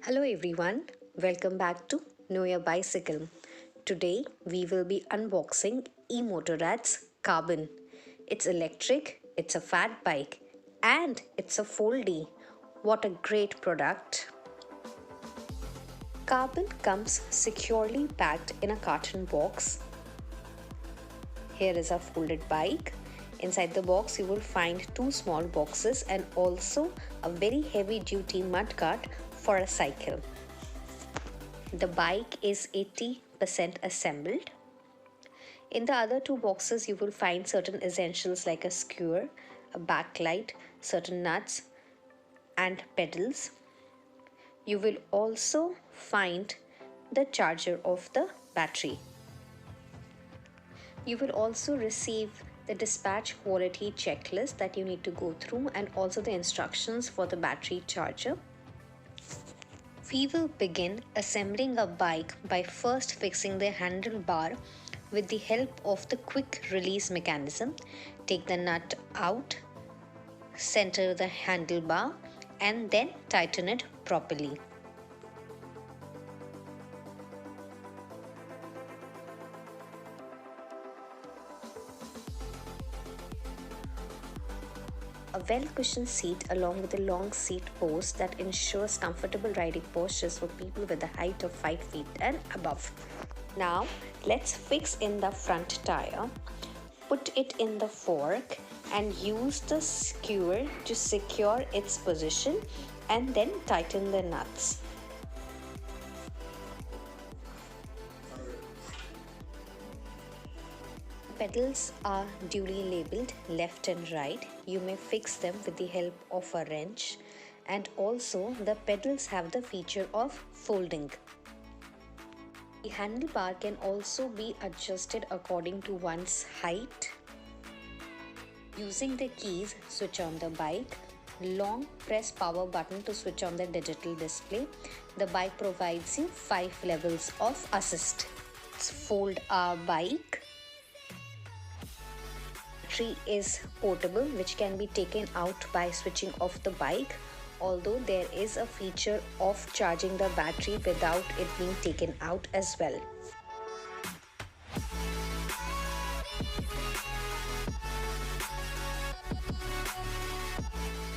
Hello everyone, welcome back to Know Your Bicycle. Today we will be unboxing Emotorad's Karbon. It's electric, it's a fat bike, and it's a foldy. What a great product! Karbon comes securely packed in a carton box. Here is a folded bike. Inside the box you will find two small boxes and also a very heavy duty mudguard for a cycle. The bike is 80% assembled. In the other two boxes you will find certain essentials like a skewer, a backlight, certain nuts and pedals. You will also find the charger of the battery. You will also receive the dispatch quality checklist that you need to go through and also the instructions for the battery charger. We will begin assembling a bike by first fixing the handlebar with the help of the quick release mechanism. Take the nut out, center the handlebar and then tighten it properly. A well-cushioned seat along with a long seat post that ensures comfortable riding postures for people with a height of 5 feet and above. Now let's fix in the front tire. Put it in the fork and use the skewer to secure its position and then tighten the nuts. Pedals are duly labeled left and right. You may fix them with the help of a wrench, and also the pedals have the feature of folding. The handlebar can also be adjusted according to one's height. Using the keys, switch on the bike. Long press power button to switch on the digital display. The bike provides you 5 levels of assist. Let's fold our bike. Battery is portable, which can be taken out by switching off the bike, although there is a feature of charging the battery without it being taken out as well.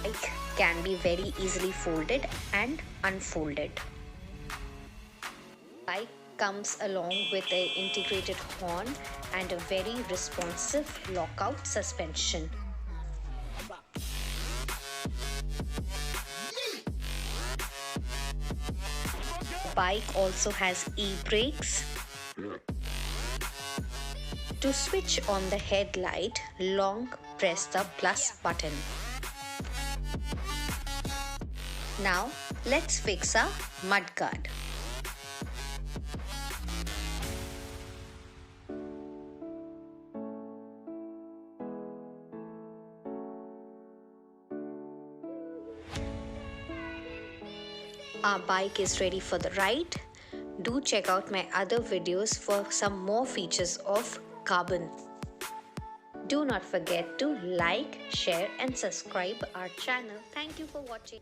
Bike can be very easily folded and unfolded. Bike comes along with an integrated horn and a very responsive lockout suspension. The bike also has e-brakes. To switch on the headlight, long press the plus button. Now let's fix a mudguard. Our bike is ready for the ride. Do check out my other videos for some more features of Karbon. Do not forget to like, share and subscribe our channel. Thank you for watching.